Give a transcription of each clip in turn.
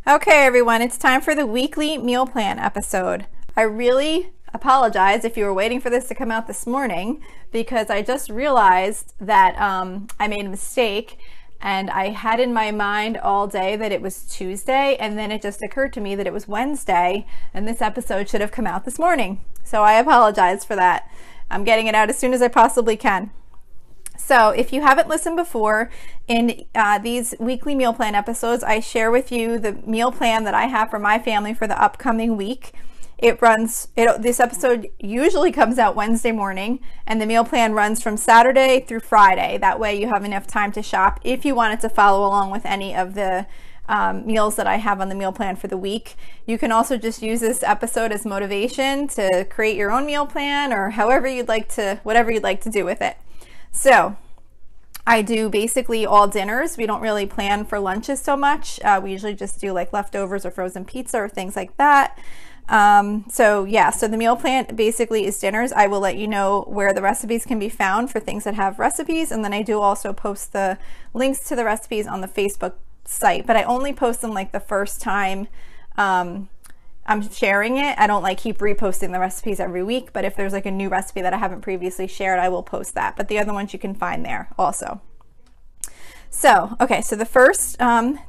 Okay, everyone, it's time for the weekly meal plan episode. I really apologize if you were waiting for this to come out this morning because I just realized that I made a mistake and I had in my mind all day that it was Tuesday, and then it just occurred to me that it was Wednesday and this episode should have come out this morning. So I apologize for that. I'm getting it out as soon as I possibly can. So if you haven't listened before, in these weekly meal plan episodes, I share with you the meal plan that I have for my family for the upcoming week. This episode usually comes out Wednesday morning, and the meal plan runs from Saturday through Friday. That way you have enough time to shop if you wanted to follow along with any of the meals that I have on the meal plan for the week. You can also just use this episode as motivation to create your own meal plan, or whatever you'd like to do with it. So I do basically all dinners. We don't really plan for lunches so much. We usually just do like leftovers or frozen pizza or things like that. So the meal plan basically is dinners. I will let you know where the recipes can be found for things that have recipes, and then I do also post the links to the recipes on the Facebook site, but I only post them like the first time I'm sharing it. I don't like keep reposting the recipes every week, but if there's like a new recipe that I haven't previously shared, I will post that. But the other ones you can find there also. So, okay, so the first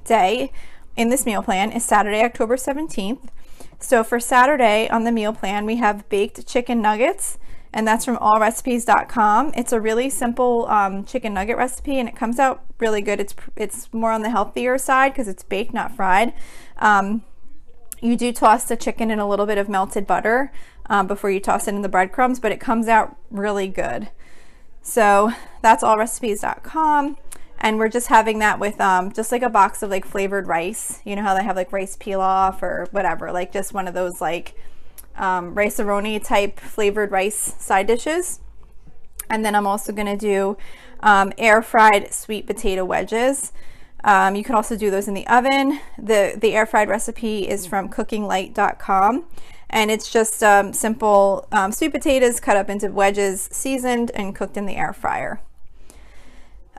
day in this meal plan is Saturday, October 17th. So for Saturday on the meal plan, we have baked chicken nuggets, and that's from allrecipes.com. It's a really simple chicken nugget recipe, and it comes out really good. It's more on the healthier side because it's baked, not fried. You do toss the chicken in a little bit of melted butter before you toss it in the breadcrumbs, but it comes out really good. So that's allrecipes.com, and we're just having that with just like a box of like flavored rice. You know how they have like rice pilaf or whatever, like just one of those like rice-a-roni type flavored rice side dishes. And then I'm also going to do air fried sweet potato wedges. You can also do those in the oven. The air fried recipe is from cookinglight.com, and it's just simple sweet potatoes cut up into wedges, seasoned and cooked in the air fryer.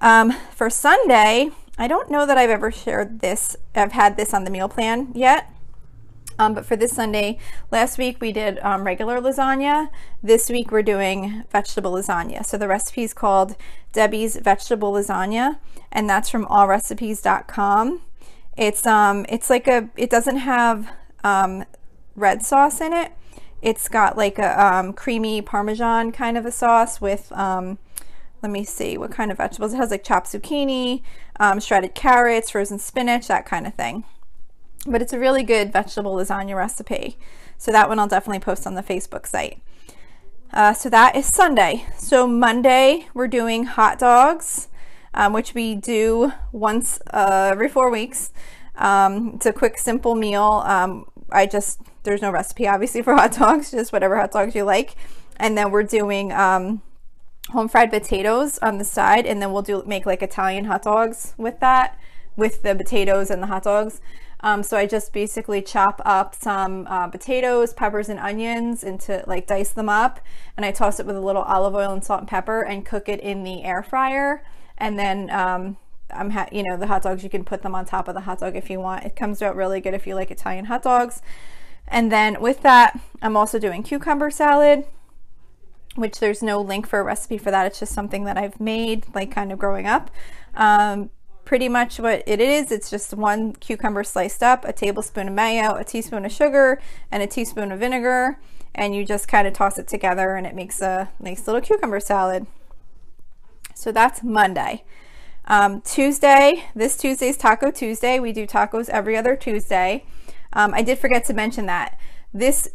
For Sunday, I don't know that I've ever shared this. I've had this on the meal plan yet. But for this Sunday, last week we did regular lasagna. This week we're doing vegetable lasagna. So the recipe is called Debbie's Vegetable Lasagna, and that's from allrecipes.com. It doesn't have red sauce in it. It's got like a creamy Parmesan kind of a sauce with, let me see what kind of vegetables. It has like chopped zucchini, shredded carrots, frozen spinach, that kind of thing. But it's a really good vegetable lasagna recipe. So that one I'll definitely post on the Facebook site. So that is Sunday. So Monday we're doing hot dogs, which we do once every 4 weeks. It's a quick, simple meal. There's no recipe obviously for hot dogs, just whatever hot dogs you like. And then we're doing home fried potatoes on the side, and then we'll make like Italian hot dogs with that, with the potatoes and the hot dogs. So I just basically chop up some potatoes, peppers, and onions into like dice them up, and I toss it with a little olive oil and salt and pepper and cook it in the air fryer. And then the hot dogs, you can put them on top of the hot dog if you want. It comes out really good if you like Italian hot dogs. And then with that, I'm also doing cucumber salad, which there's no link for a recipe for that. It's just something that I've made like kind of growing up. Pretty much what it is, it's just one cucumber sliced up, a tablespoon of mayo, a teaspoon of sugar, and a teaspoon of vinegar, and you just kind of toss it together and it makes a nice little cucumber salad. So that's Monday. This Tuesday's Taco Tuesday. We do tacos every other Tuesday. I did forget to mention that this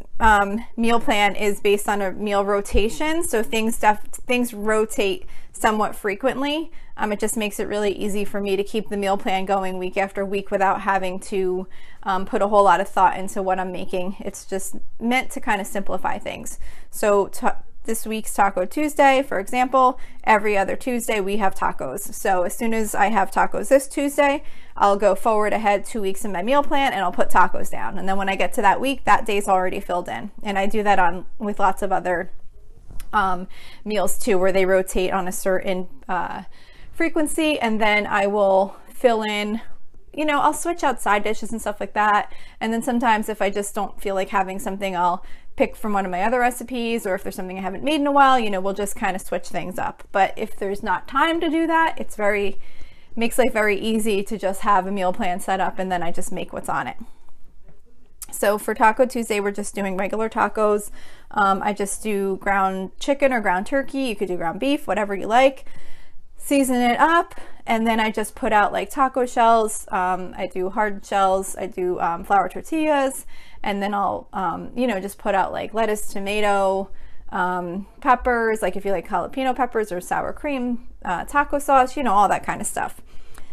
meal plan is based on a meal rotation, so things rotate somewhat frequently. It just makes it really easy for me to keep the meal plan going week after week without having to put a whole lot of thought into what I'm making. It's just meant to kind of simplify things. So this week's Taco Tuesday, for example, every other Tuesday we have tacos. So as soon as I have tacos this Tuesday, I'll go forward ahead 2 weeks in my meal plan and I'll put tacos down. And then when I get to that week, that day's already filled in. And I do that with lots of other meals too, where they rotate on a certain frequency, and then I will fill in you know, I'll switch out side dishes and stuff like that. And then sometimes if I just don't feel like having something, I'll pick from one of my other recipes, or if there's something I haven't made in a while, you know, we'll just kind of switch things up. But if there's not time to do that, it's makes life very easy to just have a meal plan set up and then I just make what's on it. So for Taco Tuesday, we're just doing regular tacos. I just do ground chicken or ground turkey. You could do ground beef, whatever you like. Season it up, and then I just put out like taco shells. I do hard shells. I do flour tortillas, and then I'll, you know, just put out like lettuce, tomato, peppers, like if you like jalapeno peppers or sour cream, taco sauce, you know, all that kind of stuff.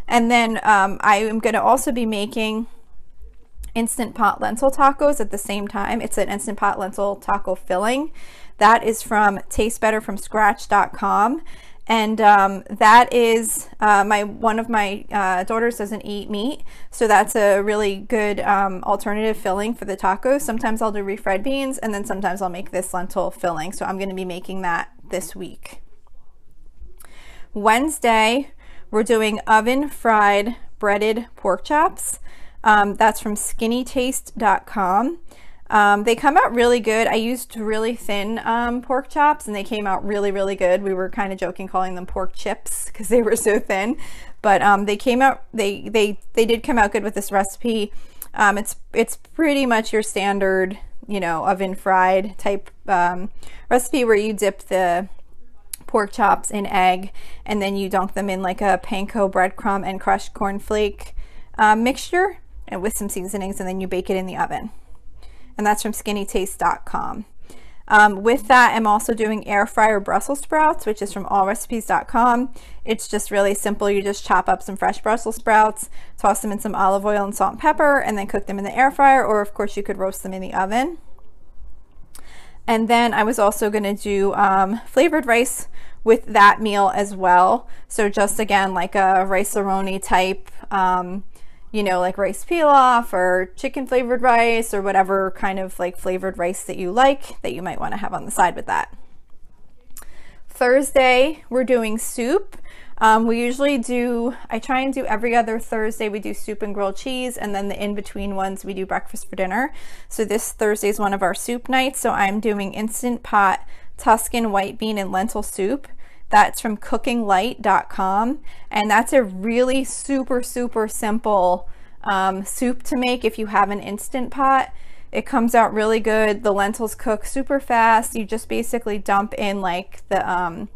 And then I am going to also be making Instant Pot lentil tacos at the same time. It's an Instant Pot lentil taco filling. That is from TasteBetterFromScratch.com. And that is one of my daughters doesn't eat meat, so that's a really good alternative filling for the tacos. Sometimes I'll do refried beans, and then sometimes I'll make this lentil filling. So I'm going to be making that this week. Wednesday, we're doing oven fried breaded pork chops. That's from skinnytaste.com. They come out really good. I used really thin pork chops, and they came out really, really good. We were kind of joking calling them pork chips because they were so thin, but they came out, they did come out good with this recipe. It's pretty much your standard, you know, oven fried type recipe where you dip the pork chops in egg and then you dunk them in like a panko breadcrumb and crushed cornflake mixture and with some seasonings, and then you bake it in the oven. And that's from skinnytaste.com. With that, I'm also doing air fryer Brussels sprouts, which is from allrecipes.com. It's just really simple. You just chop up some fresh Brussels sprouts, toss them in some olive oil and salt and pepper, and then cook them in the air fryer, or of course you could roast them in the oven. And then I was also going to do flavored rice with that meal as well. So just again, like a rice-a-roni type, you know, like rice pilaf or chicken flavored rice or whatever kind of like flavored rice that you like that you might want to have on the side with that. Thursday, we're doing soup. We usually do, I try and do every other Thursday, we do soup and grilled cheese, and then the in-between ones we do breakfast for dinner. So this Thursday is one of our soup nights. So I'm doing Instant Pot Tuscan white bean and lentil soup. That's from cookinglight.com, and that's a really super simple soup to make if you have an Instant Pot. It comes out really good. The lentils cook super fast. You just basically dump in like the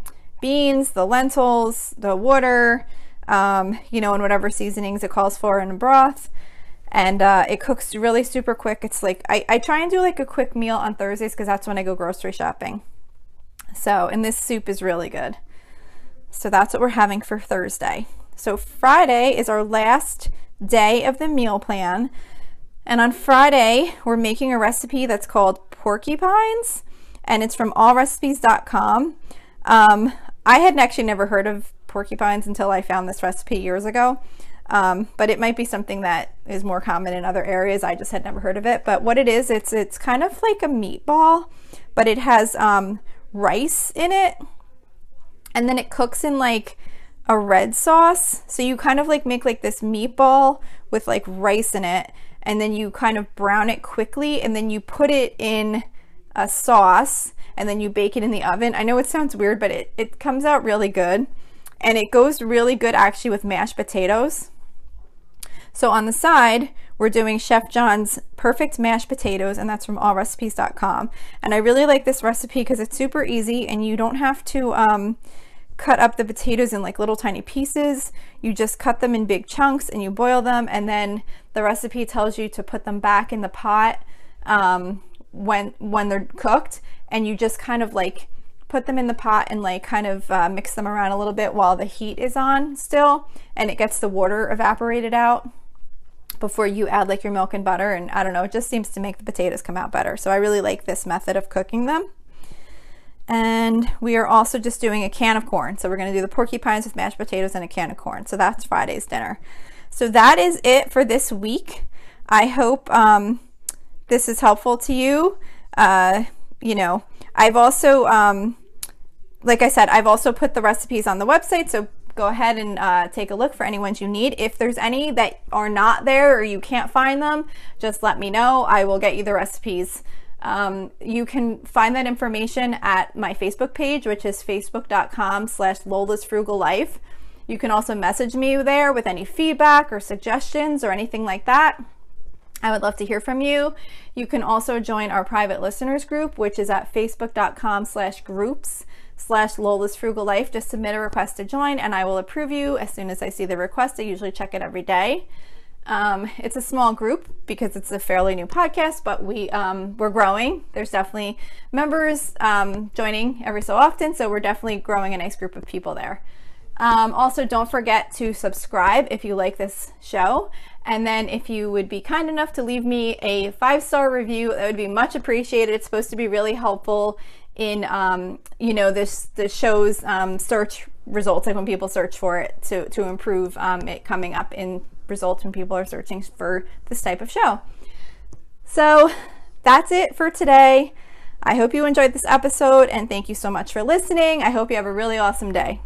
beans, the lentils, the water, you know, and whatever seasonings it calls for in a broth, and it cooks really super quick. It's like I try and do like a quick meal on Thursdays because that's when I go grocery shopping. So, and this soup is really good. So that's what we're having for Thursday. So Friday is our last day of the meal plan. And on Friday, we're making a recipe that's called porcupines, and it's from allrecipes.com. I had actually never heard of porcupines until I found this recipe years ago. But it might be something that is more common in other areas. I just had never heard of it. But what it is, it's kind of like a meatball, but it has rice in it. And then it cooks in like a red sauce. So you kind of like make like this meatball with like rice in it, and then you kind of brown it quickly, and then you put it in a sauce, and then you bake it in the oven. I know it sounds weird, but it comes out really good. And it goes really good actually with mashed potatoes. So on the side, we're doing Chef John's perfect mashed potatoes, and that's from allrecipes.com. And I really like this recipe because it's super easy, and you don't have to cut up the potatoes in like little tiny pieces. You just cut them in big chunks and you boil them, and then the recipe tells you to put them back in the pot when they're cooked, and you just kind of like put them in the pot and like kind of mix them around a little bit while the heat is on still, and it gets the water evaporated out before you add like your milk and butter. And I don't know, it just seems to make the potatoes come out better. So I really like this method of cooking them. And we are also just doing a can of corn. So we're going to do the porcupines with mashed potatoes and a can of corn. So that's Friday's dinner. So that is it for this week. I hope this is helpful to you. You know, I've also, like I said, I've also put the recipes on the website. So go ahead and take a look for any ones you need. If there's any that are not there or you can't find them, just let me know. I will get you the recipes. You can find that information at my Facebook page, which is facebook.com/Lola's You can also message me there with any feedback or suggestions or anything like that. I would love to hear from you. You can also join our private listeners group, which is at facebook.com/groups/Lola's Just submit a request to join and I will approve you as soon as I see the request. I usually check it every day. It's a small group because it's a fairly new podcast, but we're growing. There's definitely members joining every so often, so we're definitely growing a nice group of people there. Also, don't forget to subscribe if you like this show. And then if you would be kind enough to leave me a 5-star review, that would be much appreciated. It's supposed to be really helpful in, the show's search results, like when people search for it, to improve it coming up in results when people are searching for this type of show. So that's it for today. I hope you enjoyed this episode and thank you so much for listening. I hope you have a really awesome day.